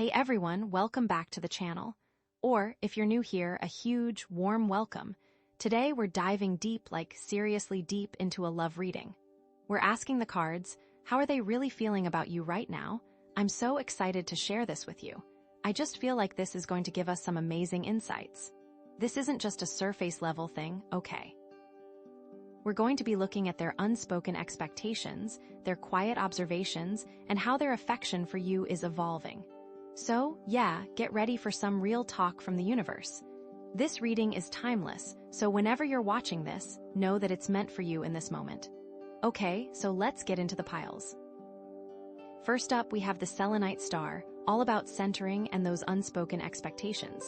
Hey everyone, welcome back to the channel. Or, if you're new here, a huge, warm welcome. Today we're diving deep, like seriously deep, into a love reading. We're asking the cards, how are they really feeling about you right now? I'm so excited to share this with you. I just feel like this is going to give us some amazing insights. This isn't just a surface level thing, okay? We're going to be looking at their unspoken expectations, their quiet observations, and how their affection for you is evolving. So, yeah, get ready for some real talk from the universe. This reading is timeless, so whenever you're watching this, know that it's meant for you in this moment. Okay, so let's get into the piles. First up, we have the Selenite Star, all about centering and those unspoken expectations.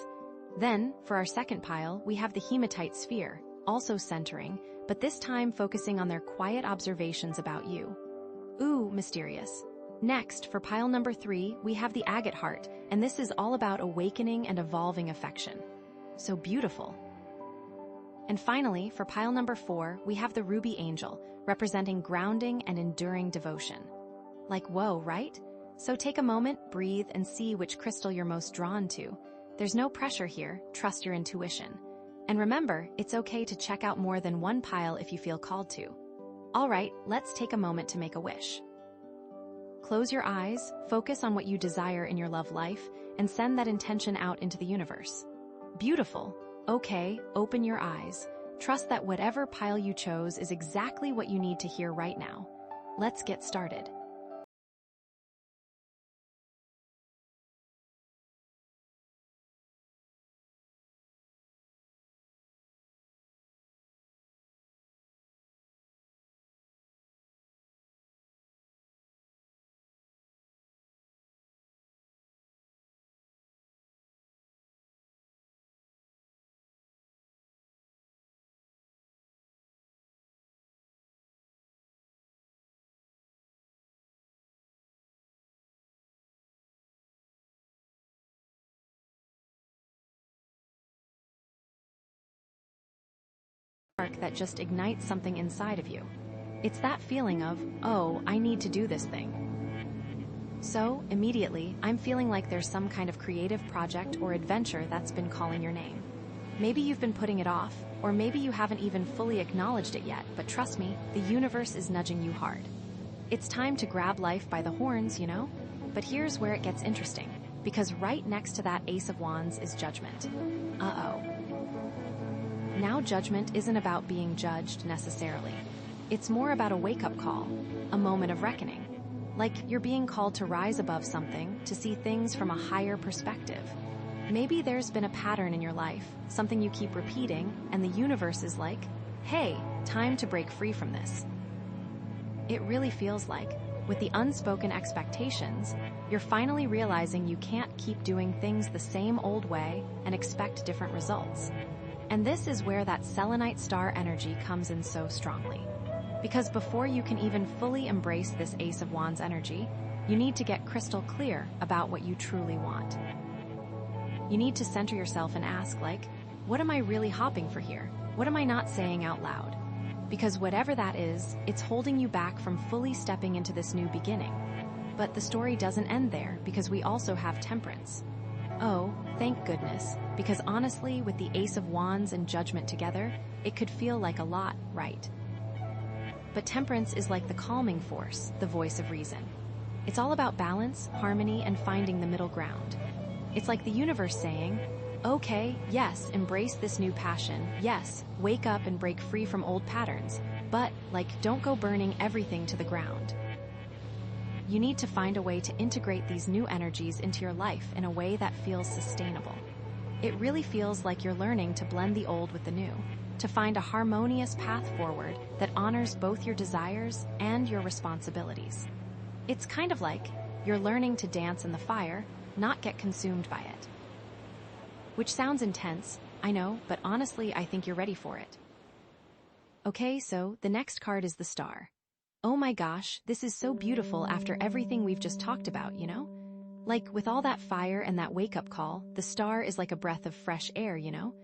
Then, for our second pile, we have the Hematite Sphere, also centering, but this time focusing on their quiet observations about you. Ooh, mysterious. Next, for pile number 3, we have the Agate Heart, and this is all about awakening and evolving affection. So beautiful. And finally, for pile number 4, we have the Ruby Angel, representing grounding and enduring devotion. Like, whoa, right? So take a moment, breathe, and see which crystal you're most drawn to. There's no pressure here, trust your intuition. And remember, it's okay to check out more than one pile if you feel called to. All right, let's take a moment to make a wish. Close your eyes, focus on what you desire in your love life, and send that intention out into the universe. Beautiful. Okay, open your eyes. Trust that whatever pile you chose is exactly what you need to hear right now. Let's get started. Spark that just ignites something inside of you. It's that feeling of, oh, I need to do this thing. So, immediately, I'm feeling like there's some kind of creative project or adventure that's been calling your name. Maybe you've been putting it off, or maybe you haven't even fully acknowledged it yet, but trust me, the universe is nudging you hard. It's time to grab life by the horns, you know? But here's where it gets interesting, because right next to that Ace of Wands is Judgment. Uh-oh. Now Judgment isn't about being judged necessarily. It's more about a wake-up call, a moment of reckoning. Like you're being called to rise above something, to see things from a higher perspective. Maybe there's been a pattern in your life, something you keep repeating, and the universe is like, hey, time to break free from this. It really feels like, with the unspoken expectations, you're finally realizing you can't keep doing things the same old way and expect different results. And this is where that Selenite Star energy comes in so strongly. Because before you can even fully embrace this Ace of Wands energy, you need to get crystal clear about what you truly want. You need to center yourself and ask, like, what am I really hopping for here? What am I not saying out loud? Because whatever that is, it's holding you back from fully stepping into this new beginning. But the story doesn't end there, because we also have Temperance. Oh, thank goodness, because honestly, with the Ace of Wands and Judgment together, it could feel like a lot, right? But Temperance is like the calming force, the voice of reason. It's all about balance, harmony, and finding the middle ground. It's like the universe saying, okay, yes, embrace this new passion, yes, wake up and break free from old patterns, but, don't go burning everything to the ground. You need to find a way to integrate these new energies into your life in a way that feels sustainable. It really feels like you're learning to blend the old with the new, to find a harmonious path forward that honors both your desires and your responsibilities. It's kind of like you're learning to dance in the fire, not get consumed by it. Which sounds intense, I know, but honestly, I think you're ready for it. Okay, so the next card is the Star. Oh my gosh, this is so beautiful after everything we've just talked about, you know? Like, with all that fire and that wake-up call, the Star is like a breath of fresh air, you know?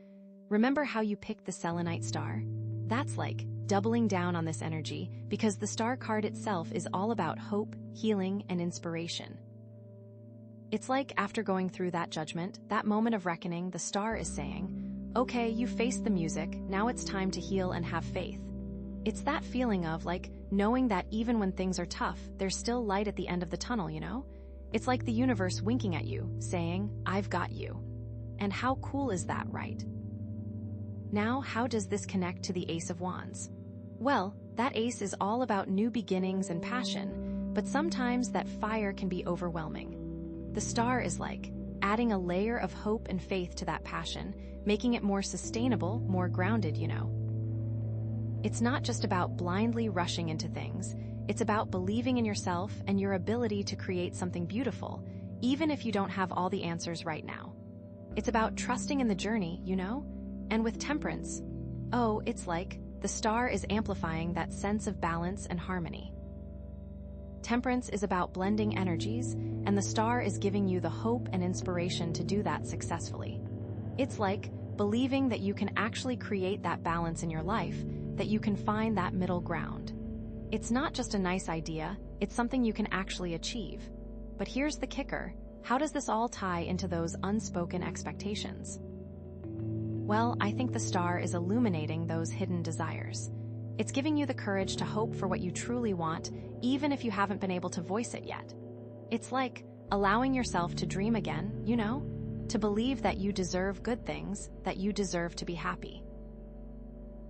Remember how you picked the Selenite Star? That's like doubling down on this energy, because the Star card itself is all about hope, healing, and inspiration. It's like after going through that judgment, that moment of reckoning, the star is saying, okay, you faced the music, now it's time to heal and have faith. It's that feeling of, like, knowing that even when things are tough, there's still light at the end of the tunnel, you know? It's like the universe winking at you, saying, I've got you. And how cool is that, right? Now, how does this connect to the Ace of Wands? Well, that ace is all about new beginnings and passion, but sometimes that fire can be overwhelming. The star is like adding a layer of hope and faith to that passion, making it more sustainable, more grounded, you know. It's not just about blindly rushing into things. It's about believing in yourself and your ability to create something beautiful, even if you don't have all the answers right now. It's about trusting in the journey, you know? And with Temperance, oh, it's like the star is amplifying that sense of balance and harmony. Temperance is about blending energies, and the star is giving you the hope and inspiration to do that successfully. It's like believing that you can actually create that balance in your life, that you can find that middle ground. It's not just a nice idea, it's something you can actually achieve. But here's the kicker. How does this all tie into those unspoken expectations? Well, I think the star is illuminating those hidden desires. It's giving you the courage to hope for what you truly want, even if you haven't been able to voice it yet. It's like allowing yourself to dream again, you know? To believe that you deserve good things, that you deserve to be happy.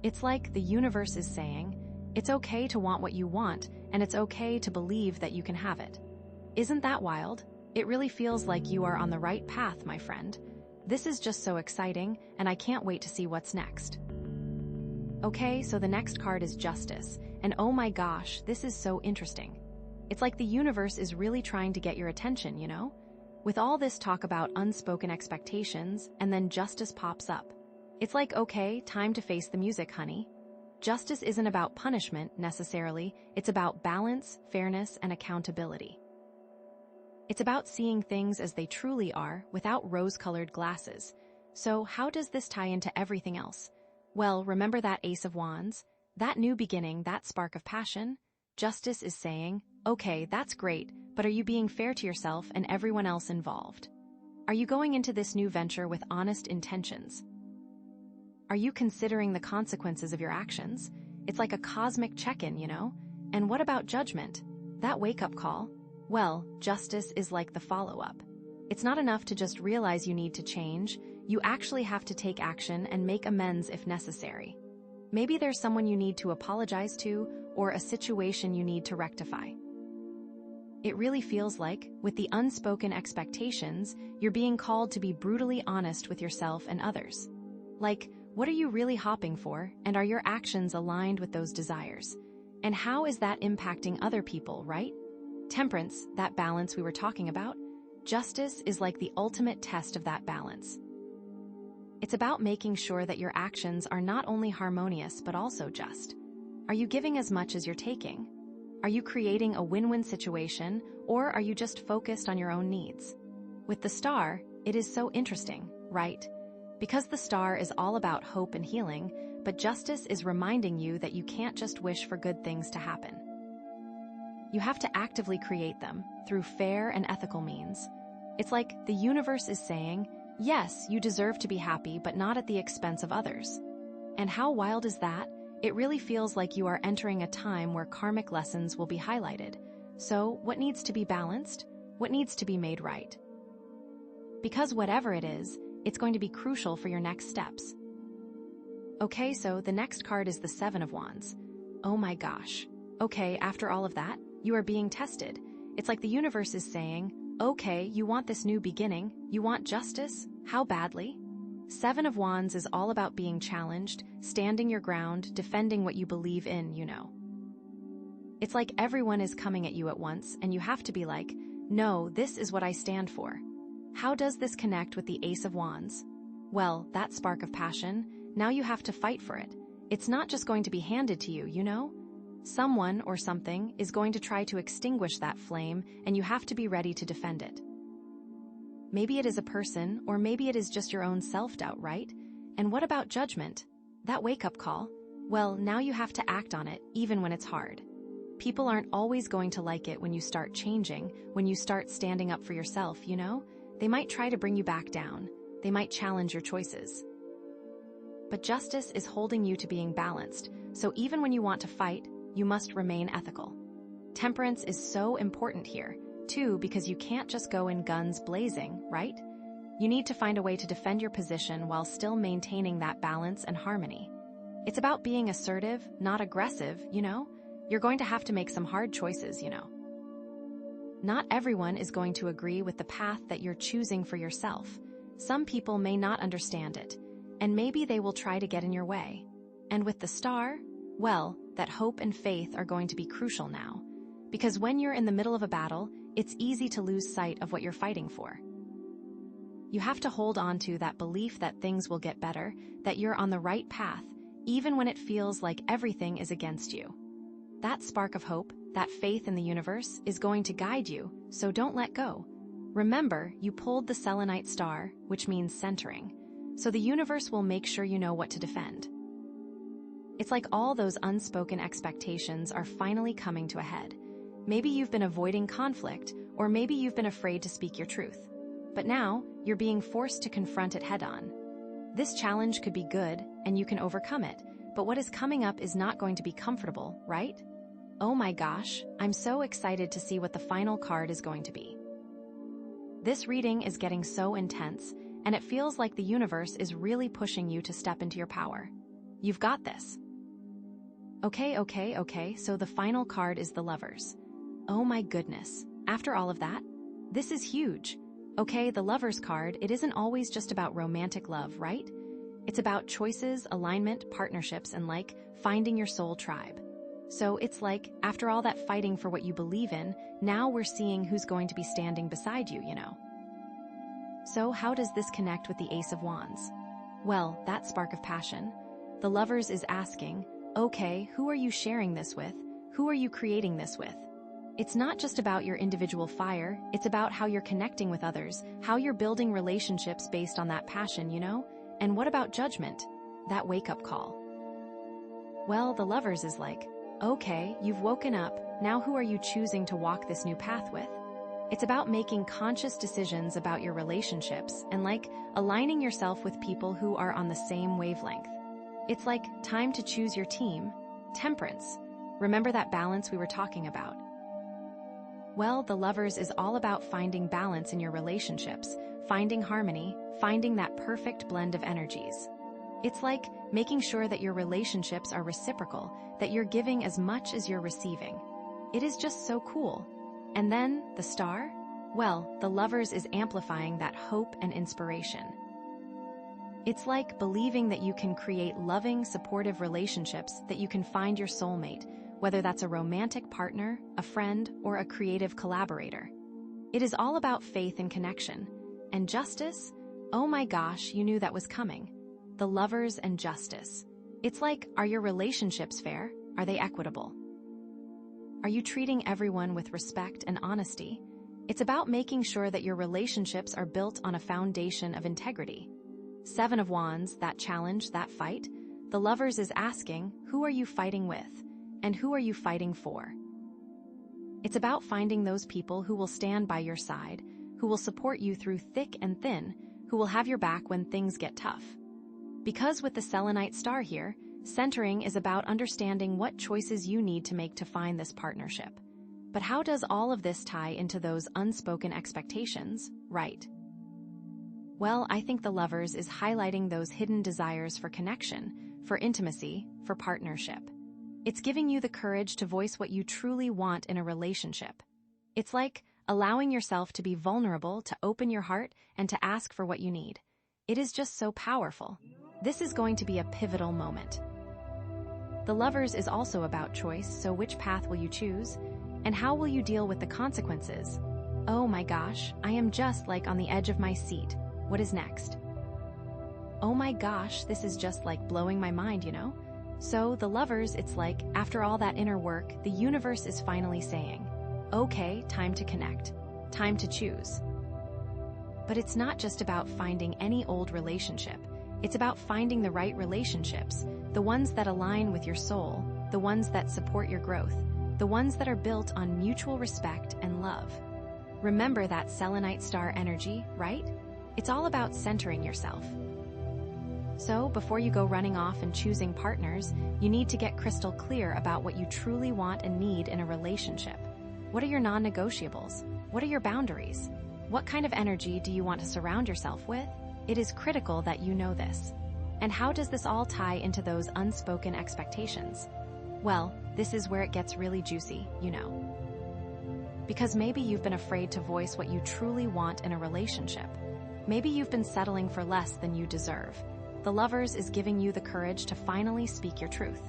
It's like the universe is saying, it's okay to want what you want, and it's okay to believe that you can have it. Isn't that wild? It really feels like you are on the right path, my friend. This is just so exciting, and I can't wait to see what's next. Okay, so the next card is Justice, and oh my gosh, this is so interesting. It's like the universe is really trying to get your attention, you know? With all this talk about unspoken expectations, and then justice pops up. It's like, okay, time to face the music, honey. Justice isn't about punishment, necessarily. It's about balance, fairness, and accountability. It's about seeing things as they truly are, without rose-colored glasses. So how does this tie into everything else? Well, remember that Ace of Wands? That new beginning, that spark of passion? Justice is saying, okay, that's great, but are you being fair to yourself and everyone else involved? Are you going into this new venture with honest intentions? Are you considering the consequences of your actions? It's like a cosmic check-in, you know? And what about judgment? That wake-up call? Well, justice is like the follow-up. It's not enough to just realize you need to change. You actually have to take action and make amends if necessary. Maybe there's someone you need to apologize to, or a situation you need to rectify. It really feels like, with the unspoken expectations, you're being called to be brutally honest with yourself and others. Like, what are you really hopping for, and are your actions aligned with those desires? And how is that impacting other people, right? Temperance, that balance we were talking about, justice is like the ultimate test of that balance. It's about making sure that your actions are not only harmonious but also just. Are you giving as much as you're taking? Are you creating a win-win situation, or are you just focused on your own needs? With the star, it is so interesting, right? Because the star is all about hope and healing, but justice is reminding you that you can't just wish for good things to happen. You have to actively create them through fair and ethical means. It's like the universe is saying, yes, you deserve to be happy, but not at the expense of others. And how wild is that? It really feels like you are entering a time where karmic lessons will be highlighted. So, what needs to be balanced? What needs to be made right? Because whatever it is, it's going to be crucial for your next steps. Okay, so the next card is the Seven of Wands. Oh my gosh. Okay, after all of that, you are being tested. It's like the universe is saying, okay, you want this new beginning, you want justice? How badly? Seven of Wands is all about being challenged, standing your ground, defending what you believe in, you know. It's like everyone is coming at you at once, and you have to be like, no, this is what I stand for. How does this connect with the Ace of Wands? Well, that spark of passion, now you have to fight for it. It's not just going to be handed to you, you know? Someone or something is going to try to extinguish that flame, and you have to be ready to defend it. Maybe it is a person, or maybe it is just your own self-doubt, right? And what about judgment? That wake-up call? Well, now you have to act on it, even when it's hard. People aren't always going to like it when you start changing, when you start standing up for yourself, you know? They might try to bring you back down. They might challenge your choices. But justice is holding you to being balanced, so even when you want to fight, you must remain ethical. Temperance is so important here, too, because you can't just go in guns blazing, right? You need to find a way to defend your position while still maintaining that balance and harmony. It's about being assertive, not aggressive, you know? You're going to have to make some hard choices, you know. Not everyone is going to agree with the path that you're choosing for yourself. Some people may not understand it, and maybe they will try to get in your way. And with the star, well, that hope and faith are going to be crucial now. Because when you're in the middle of a battle, it's easy to lose sight of what you're fighting for. You have to hold on to that belief that things will get better, that you're on the right path, even when it feels like everything is against you. That spark of hope, that faith in the universe, is going to guide you, so don't let go. Remember, you pulled the selenite star, which means centering, so the universe will make sure you know what to defend. It's like all those unspoken expectations are finally coming to a head. Maybe you've been avoiding conflict, or maybe you've been afraid to speak your truth. But now, you're being forced to confront it head-on. This challenge could be good, and you can overcome it, but what is coming up is not going to be comfortable, right? Oh my gosh, I'm so excited to see what the final card is going to be. This reading is getting so intense, and it feels like the universe is really pushing you to step into your power. You've got this. Okay, so the final card is the Lovers. Oh my goodness, after all of that? This is huge. Okay, the Lovers card, it isn't always just about romantic love, right? It's about choices, alignment, partnerships, and finding your soul tribe. So it's like, after all that fighting for what you believe in, now we're seeing who's going to be standing beside you, you know. So how does this connect with the Ace of Wands? Well, that spark of passion. The Lovers is asking, okay, who are you sharing this with? Who are you creating this with? It's not just about your individual fire, it's about how you're connecting with others, how you're building relationships based on that passion, you know? And what about judgment? That wake-up call. Well, the Lovers is like, okay, you've woken up, now who are you choosing to walk this new path with? It's about making conscious decisions about your relationships and aligning yourself with people who are on the same wavelength. It's like time to choose your team. Temperance. Remember that balance we were talking about? Well, the Lovers is all about finding balance in your relationships, finding harmony, finding that perfect blend of energies. It's like making sure that your relationships are reciprocal, that you're giving as much as you're receiving. It is just so cool. And then, the star? Well, the Lovers is amplifying that hope and inspiration. It's like believing that you can create loving, supportive relationships, that you can find your soulmate, whether that's a romantic partner, a friend, or a creative collaborator. It is all about faith and connection. And justice? Oh my gosh, you knew that was coming. The Lovers and justice. It's like, are your relationships fair? Are they equitable? Are you treating everyone with respect and honesty? It's about making sure that your relationships are built on a foundation of integrity. Seven of Wands, that challenge, that fight. The Lovers is asking, who are you fighting with? And who are you fighting for? It's about finding those people who will stand by your side, who will support you through thick and thin, who will have your back when things get tough. Because with the selenite star here, centering is about understanding what choices you need to make to find this partnership. But how does all of this tie into those unspoken expectations, right? Well, I think the Lovers is highlighting those hidden desires for connection, for intimacy, for partnership. It's giving you the courage to voice what you truly want in a relationship. It's like allowing yourself to be vulnerable, to open your heart, and to ask for what you need. It is just so powerful. This is going to be a pivotal moment. The Lovers is also about choice, so which path will you choose? And how will you deal with the consequences? Oh my gosh, I am just on the edge of my seat. What is next? Oh my gosh, this is just blowing my mind, you know? So the Lovers, it's like, after all that inner work, the universe is finally saying, okay, time to connect, time to choose. But it's not just about finding any old relationship. It's about finding the right relationships, the ones that align with your soul, the ones that support your growth, the ones that are built on mutual respect and love. Remember that selenite star energy, right? It's all about centering yourself. So, before you go running off and choosing partners, you need to get crystal clear about what you truly want and need in a relationship. What are your non-negotiables? What are your boundaries? What kind of energy do you want to surround yourself with? It is critical that you know this. And how does this all tie into those unspoken expectations? Well, this is where it gets really juicy, you know. Because maybe you've been afraid to voice what you truly want in a relationship. Maybe you've been settling for less than you deserve. The Lovers is giving you the courage to finally speak your truth.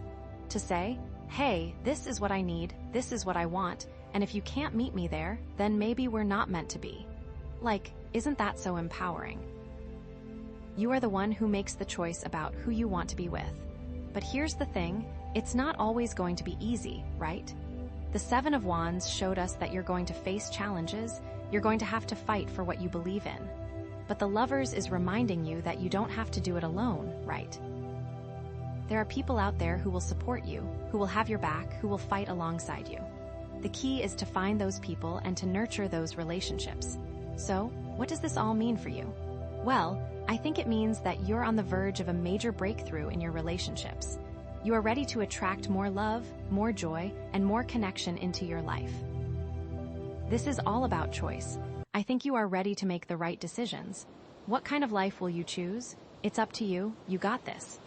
To say, hey, this is what I need, this is what I want, and if you can't meet me there, then maybe we're not meant to be. Like, isn't that so empowering? You are the one who makes the choice about who you want to be with. But here's the thing, it's not always going to be easy, right? The Seven of Wands showed us that you're going to face challenges, you're going to have to fight for what you believe in. But the Lovers is reminding you that you don't have to do it alone, right? There are people out there who will support you, who will have your back, who will fight alongside you. The key is to find those people and to nurture those relationships. So, what does this all mean for you? Well, I think it means that you're on the verge of a major breakthrough in your relationships. You are ready to attract more love, more joy, and more connection into your life. This is all about choice. I think you are ready to make the right decisions. What kind of life will you choose? It's up to you. You got this.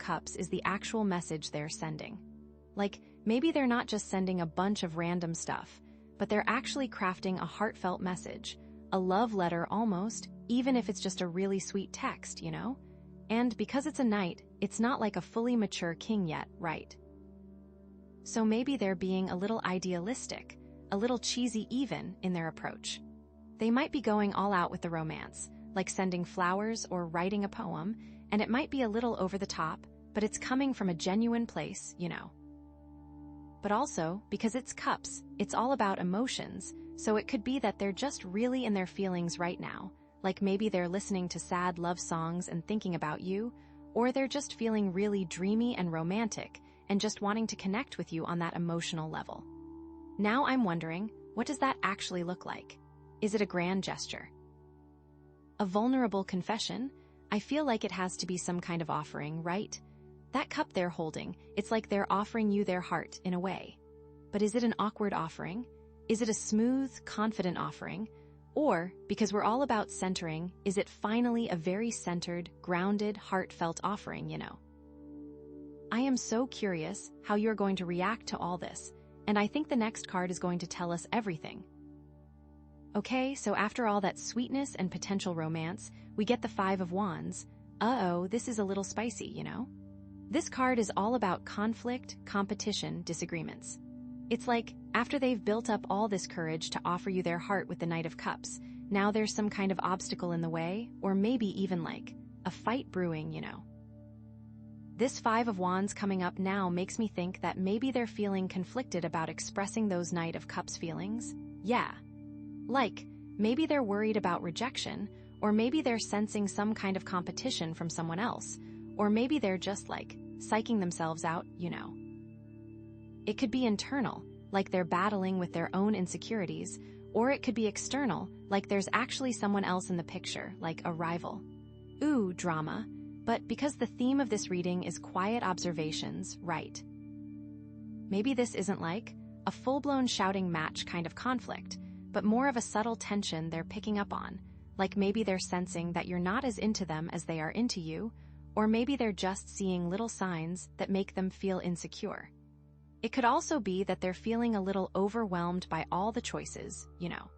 Cups is the actual message they're sending. Like, maybe they're not just sending a bunch of random stuff, but they're actually crafting a heartfelt message, a love letter almost, even if it's just a really sweet text, you know? And because it's a knight, it's not like a fully mature king yet, right? So maybe they're being a little idealistic, a little cheesy even in their approach. They might be going all out with the romance, like sending flowers or writing a poem, and it might be a little over the top, but it's coming from a genuine place, you know. But also, because it's cups, it's all about emotions, so it could be that they're just really in their feelings right now, like maybe they're listening to sad love songs and thinking about you, or they're just feeling really dreamy and romantic and just wanting to connect with you on that emotional level. Now I'm wondering, what does that actually look like? Is it a grand gesture? A vulnerable confession? I feel like it has to be some kind of offering, right? That cup they're holding, it's like they're offering you their heart in a way. But is it an awkward offering? Is it a smooth, confident offering? Or, because we're all about centering, is it finally a very centered, grounded, heartfelt offering, you know? I am so curious how you're going to react to all this, and I think the next card is going to tell us everything. Okay, so after all that sweetness and potential romance, we get the Five of Wands. Uh-oh, this is a little spicy, you know? This card is all about conflict, competition, disagreements. It's like, after they've built up all this courage to offer you their heart with the Knight of Cups, now there's some kind of obstacle in the way, or maybe even like a fight brewing, you know. This Five of Wands coming up now makes me think that maybe they're feeling conflicted about expressing those Knight of Cups feelings. Yeah. Like, maybe they're worried about rejection, or maybe they're sensing some kind of competition from someone else, or maybe they're just like psyching themselves out, you know. It could be internal, like they're battling with their own insecurities, or it could be external, like there's actually someone else in the picture, like a rival. Ooh, drama. But because the theme of this reading is quiet observations, right? Maybe this isn't like a full-blown shouting match kind of conflict, but more of a subtle tension they're picking up on, like maybe they're sensing that you're not as into them as they are into you, or maybe they're just seeing little signs that make them feel insecure. It could also be that they're feeling a little overwhelmed by all the choices, you know.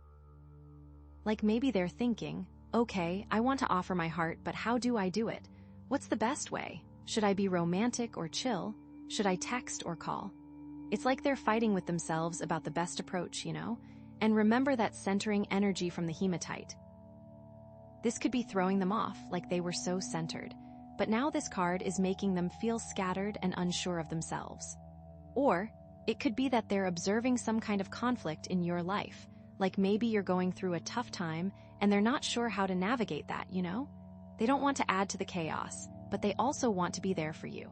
Like maybe they're thinking, okay, I want to offer my heart, but how do I do it? What's the best way? Should I be romantic or chill? Should I text or call? It's like they're fighting with themselves about the best approach, you know? And remember that centering energy from the hematite. This could be throwing them off, like they were so centered. But now this card is making them feel scattered and unsure of themselves. Or, it could be that they're observing some kind of conflict in your life, like maybe you're going through a tough time and they're not sure how to navigate that, you know? They don't want to add to the chaos, but they also want to be there for you.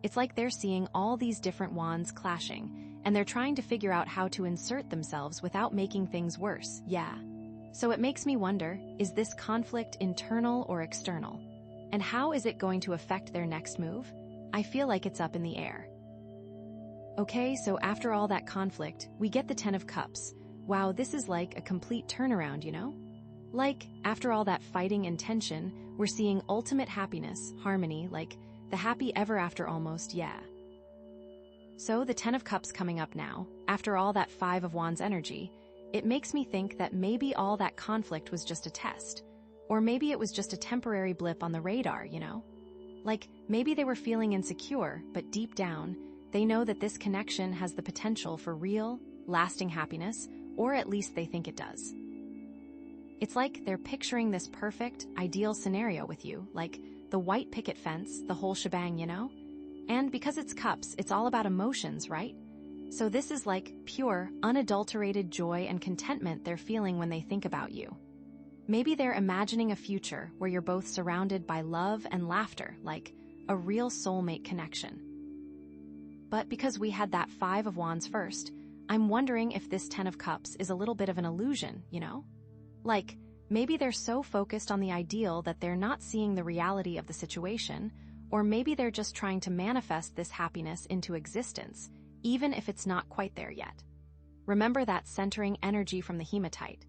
It's like they're seeing all these different wands clashing, and they're trying to figure out how to insert themselves without making things worse, yeah. So it makes me wonder, is this conflict internal or external? And how is it going to affect their next move? I feel like it's up in the air. Okay, so after all that conflict, we get the Ten of Cups. Wow, this is like a complete turnaround, you know? Like, after all that fighting and tension, we're seeing ultimate happiness, harmony, like the happy ever after almost, yeah. So the Ten of Cups coming up now, after all that Five of Wands energy, it makes me think that maybe all that conflict was just a test. Or maybe it was just a temporary blip on the radar, you know? Like, maybe they were feeling insecure, but deep down, they know that this connection has the potential for real, lasting happiness, or at least they think it does. It's like they're picturing this perfect, ideal scenario with you, like the white picket fence, the whole shebang, you know? And because it's cups, it's all about emotions, right? So this is like pure, unadulterated joy and contentment they're feeling when they think about you. Maybe they're imagining a future where you're both surrounded by love and laughter, like a real soulmate connection. But because we had that Five of Wands first, I'm wondering if this Ten of Cups is a little bit of an illusion, you know? Like, maybe they're so focused on the ideal that they're not seeing the reality of the situation, or maybe they're just trying to manifest this happiness into existence, even if it's not quite there yet. Remember that centering energy from the hematite.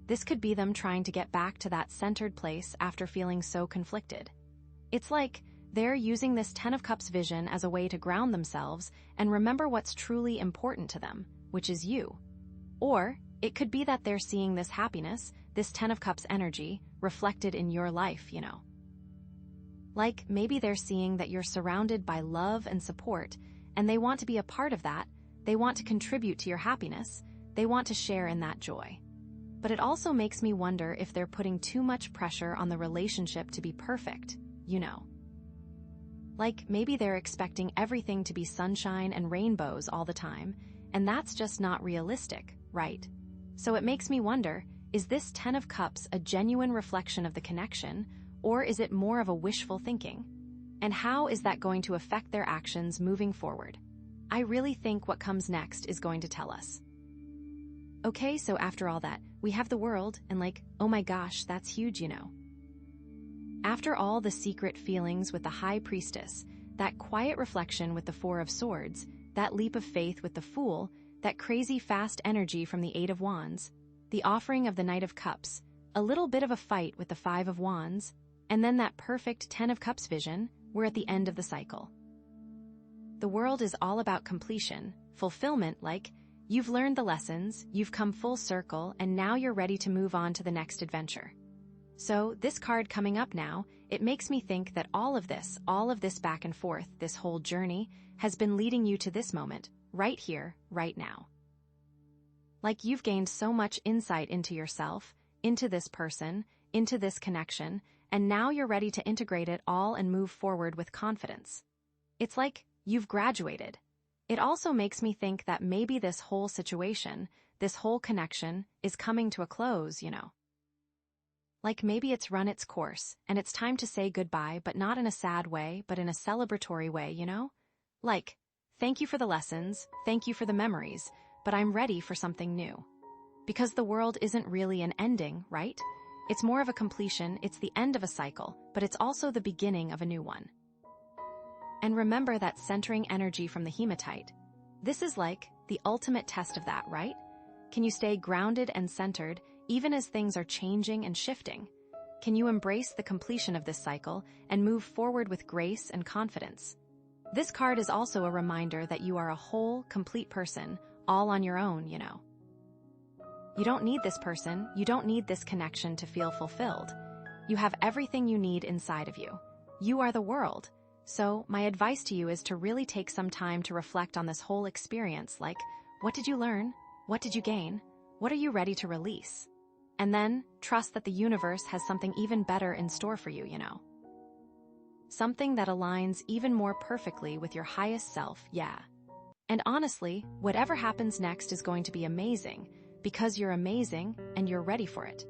This could be them trying to get back to that centered place after feeling so conflicted. It's like They're using this Ten of Cups vision as a way to ground themselves and remember what's truly important to them, which is you. Or it could be that they're seeing this happiness, this Ten of Cups energy, reflected in your life, Like maybe they're seeing that you're surrounded by love and support, and they want to be a part of that, they want to contribute to your happiness, they want to share in that joy. But it also makes me wonder if they're putting too much pressure on the relationship to be perfect, Like maybe they're expecting everything to be sunshine and rainbows all the time, and that's just not realistic, right? So it makes me wonder, is this Ten of Cups a genuine reflection of the connection, or is it more of a wishful thinking? And how is that going to affect their actions moving forward? I really think what comes next is going to tell us. Okay, so after all that, we have the World, and oh my gosh, that's huge, After all the secret feelings with the High Priestess, that quiet reflection with the Four of Swords, that leap of faith with the Fool, that crazy fast energy from the Eight of Wands, the offering of the Knight of Cups, a little bit of a fight with the Five of Wands, and then that perfect Ten of Cups vision, we're at the end of the cycle. The World is all about completion, fulfillment, you've learned the lessons, you've come full circle, and now you're ready to move on to the next adventure. So this card coming up now, it makes me think that all of this back and forth, this whole journey, has been leading you to this moment, right here, right now. Like you've gained so much insight into yourself, into this person, into this connection, and now you're ready to integrate it all and move forward with confidence. It's like you've graduated. It also makes me think that maybe this whole situation, this whole connection, is coming to a close, Like maybe it's run its course, and it's time to say goodbye, but not in a sad way, but in a celebratory way, Like, thank you for the lessons, thank you for the memories, but I'm ready for something new. Because the world isn't really an ending, right? It's more of a completion, it's the end of a cycle, but it's also the beginning of a new one. And remember that centering energy from the hematite. This is like the ultimate test of that, right? Can you stay grounded and centered even as things are changing and shifting? Can you embrace the completion of this cycle and move forward with grace and confidence? This card is also a reminder that you are a whole, complete person, all on your own, You don't need this person, you don't need this connection to feel fulfilled. You have everything you need inside of you. You are the world. So, my advice to you is to really take some time to reflect on this whole experience, like, what did you learn? What did you gain? What are you ready to release? And then, trust that the universe has something even better in store for you, Something that aligns even more perfectly with your highest self, yeah. And honestly, whatever happens next is going to be amazing, because you're amazing and you're ready for it.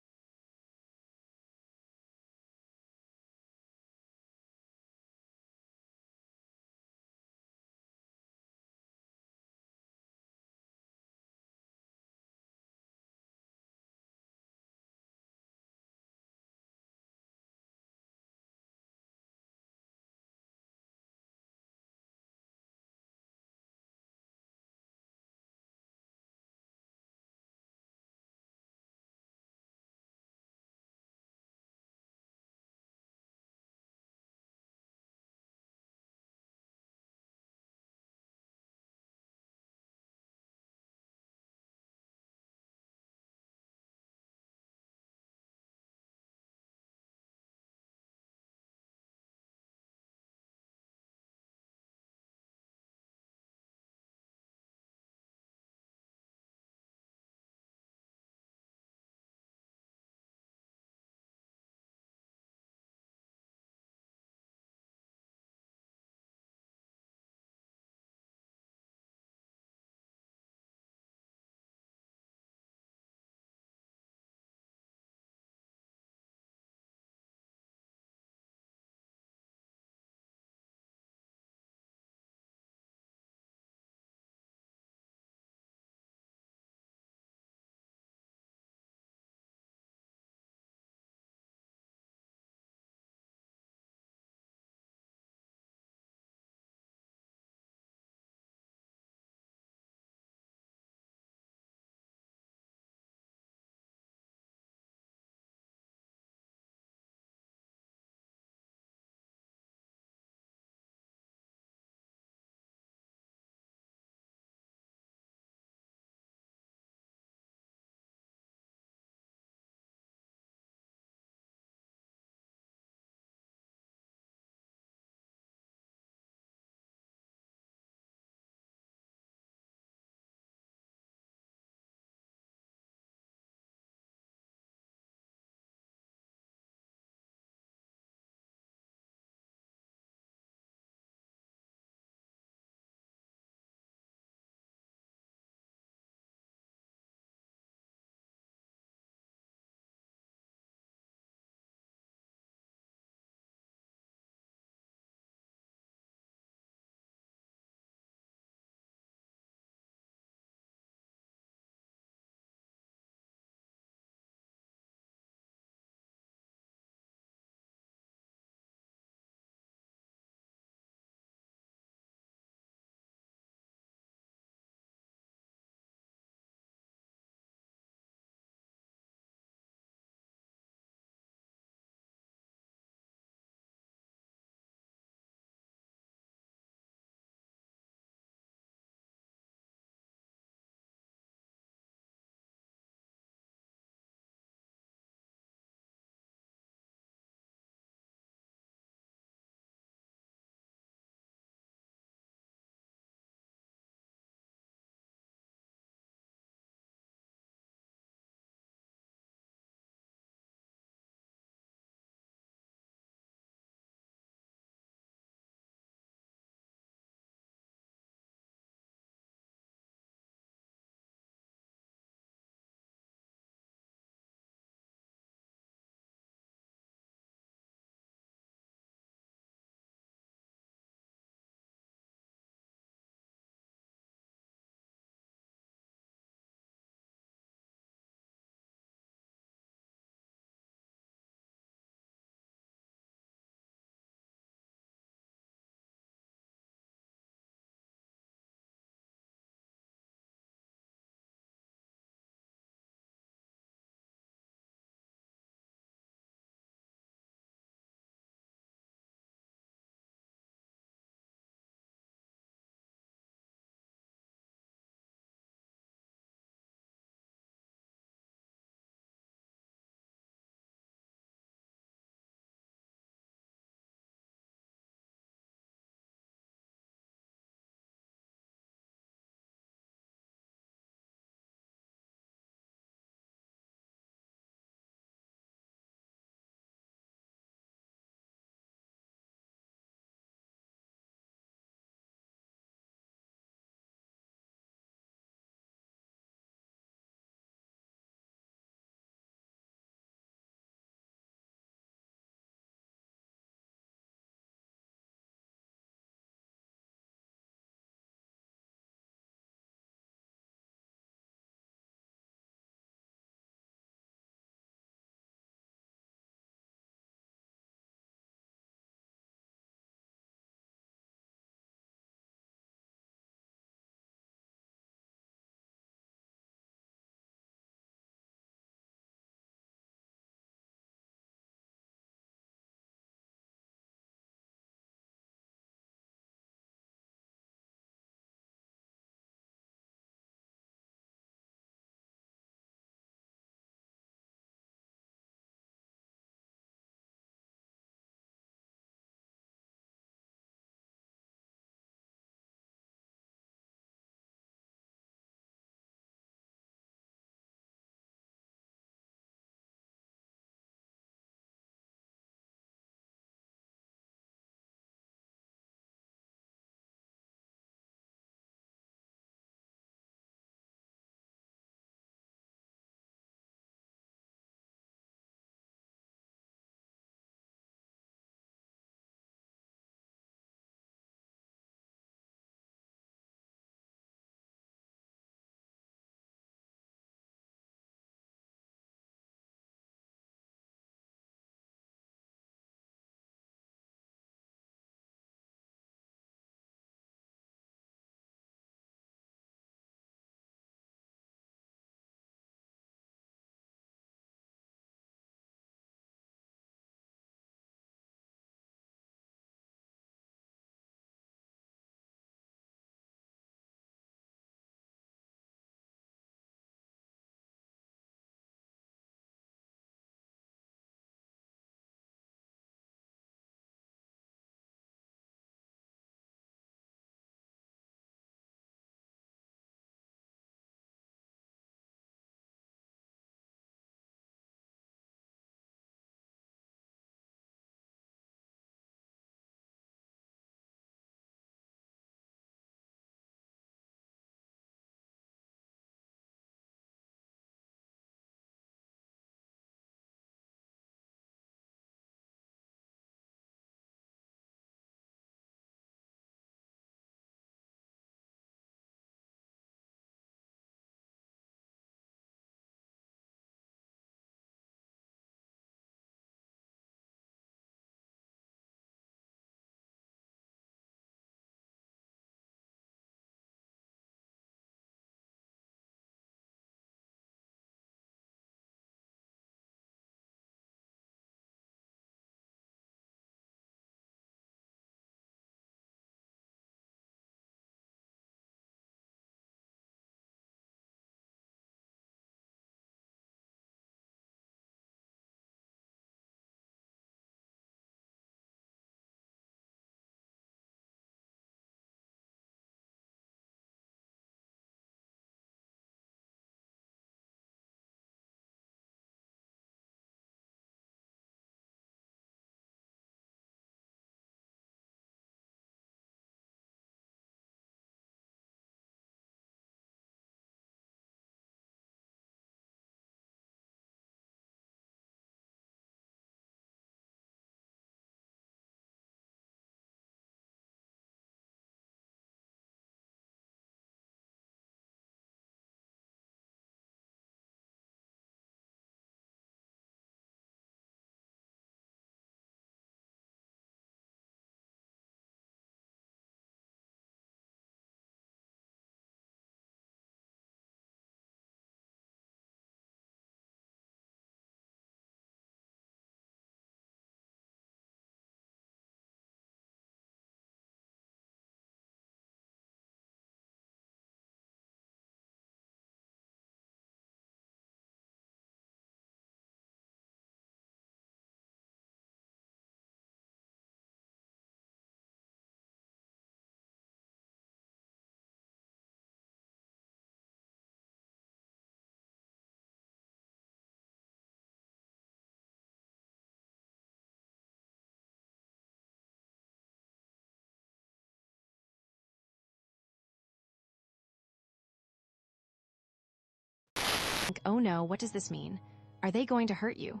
oh no, what does this mean? Are they going to hurt you?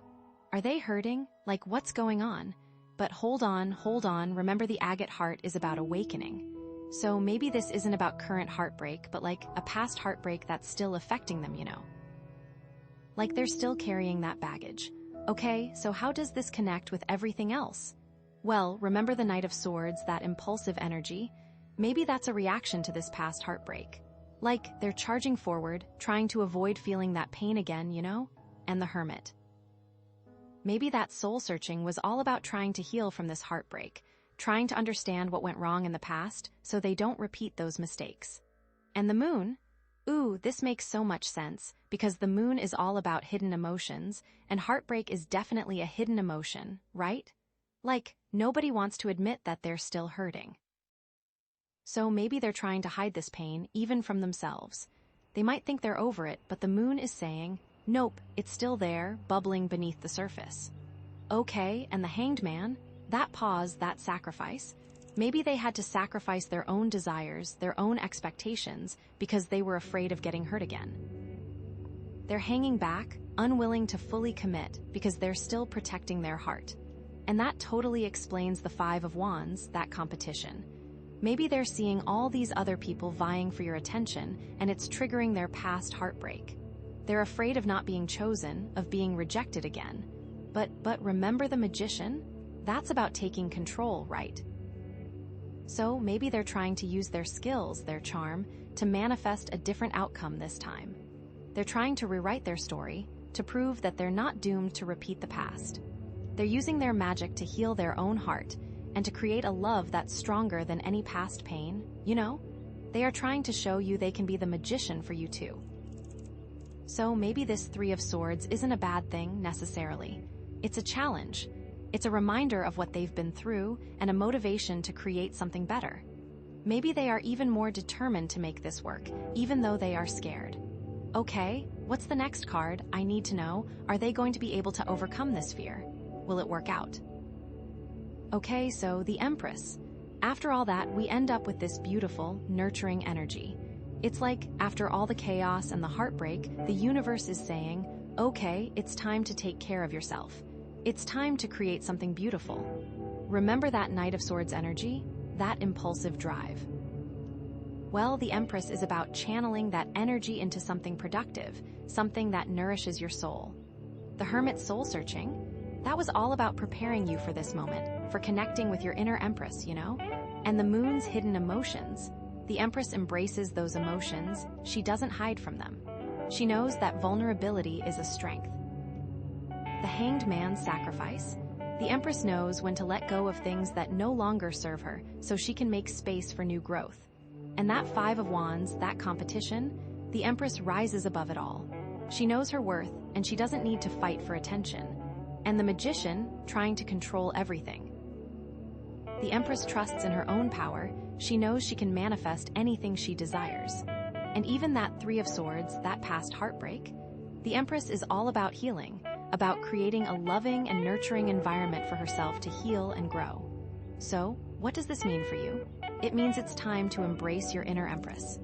Are they hurting? Like, what's going on? But hold on, remember the agate heart is about awakening. So maybe this isn't about current heartbreak, but like a past heartbreak that's still affecting them, you know? Like they're still carrying that baggage. Okay, so how does this connect with everything else? Well, remember the Knight of Swords, that impulsive energy? Maybe that's a reaction to this past heartbreak. Like, they're charging forward, trying to avoid feeling that pain again, you know? And the Hermit. Maybe that soul-searching was all about trying to heal from this heartbreak, trying to understand what went wrong in the past so they don't repeat those mistakes. And the Moon? Ooh, this makes so much sense, because the Moon is all about hidden emotions, and heartbreak is definitely a hidden emotion, right? Like, nobody wants to admit that they're still hurting. So maybe they're trying to hide this pain, even from themselves. They might think they're over it, but the Moon is saying, nope, it's still there, bubbling beneath the surface. Okay, and the Hanged Man? That pause, that sacrifice? Maybe they had to sacrifice their own desires, their own expectations, because they were afraid of getting hurt again. They're hanging back, unwilling to fully commit, because they're still protecting their heart. And that totally explains the Five of Wands, that competition. Maybe they're seeing all these other people vying for your attention, and it's triggering their past heartbreak. They're afraid of not being chosen, of being rejected again. But remember the Magician? That's about taking control, right? So maybe they're trying to use their skills, their charm, to manifest a different outcome this time. They're trying to rewrite their story, to prove that they're not doomed to repeat the past. They're using their magic to heal their own heart, and to create a love that's stronger than any past pain, you know? They are trying to show you they can be the magician for you too. So maybe this Three of Swords isn't a bad thing, necessarily. It's a challenge. It's a reminder of what they've been through, and a motivation to create something better. Maybe they are even more determined to make this work, even though they are scared. Okay, what's the next card? I need to know, are they going to be able to overcome this fear? Will it work out? Okay, so the Empress. After all that, we end up with this beautiful, nurturing energy. It's like, after all the chaos and the heartbreak, the universe is saying, okay, it's time to take care of yourself. It's time to create something beautiful. Remember that Knight of Swords energy? That impulsive drive. Well, the Empress is about channeling that energy into something productive, something that nourishes your soul. The Hermit's soul-searching? That was all about preparing you for this moment, for connecting with your inner Empress, you know? And the Moon's hidden emotions. The Empress embraces those emotions, she doesn't hide from them. She knows that vulnerability is a strength. The Hanged Man's sacrifice? The Empress knows when to let go of things that no longer serve her, so she can make space for new growth. And that Five of Wands, that competition, the Empress rises above it all. She knows her worth, and she doesn't need to fight for attention. And the Magician, trying to control everything. The Empress trusts in her own power, she knows she can manifest anything she desires. And even that Three of Swords, that past heartbreak, the Empress is all about healing, about creating a loving and nurturing environment for herself to heal and grow. So, what does this mean for you? It means it's time to embrace your inner Empress.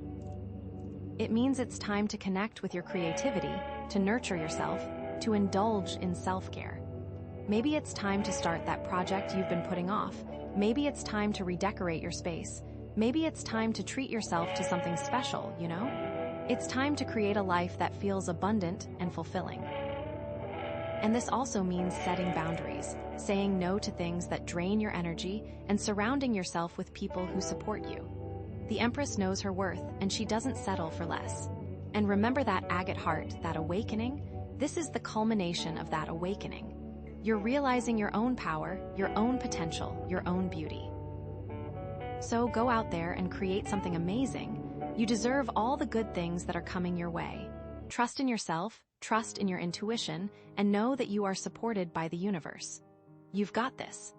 It means it's time to connect with your creativity, to nurture yourself, to indulge in self-care. Maybe it's time to start that project you've been putting off. Maybe it's time to redecorate your space. Maybe it's time to treat yourself to something special, you know? It's time to create a life that feels abundant and fulfilling. And this also means setting boundaries, saying no to things that drain your energy, and surrounding yourself with people who support you. The Empress knows her worth, and she doesn't settle for less. And remember that agate heart, that awakening? This is the culmination of that awakening. You're realizing your own power, your own potential, your own beauty. So go out there and create something amazing. You deserve all the good things that are coming your way. Trust in yourself, trust in your intuition, and know that you are supported by the universe. You've got this.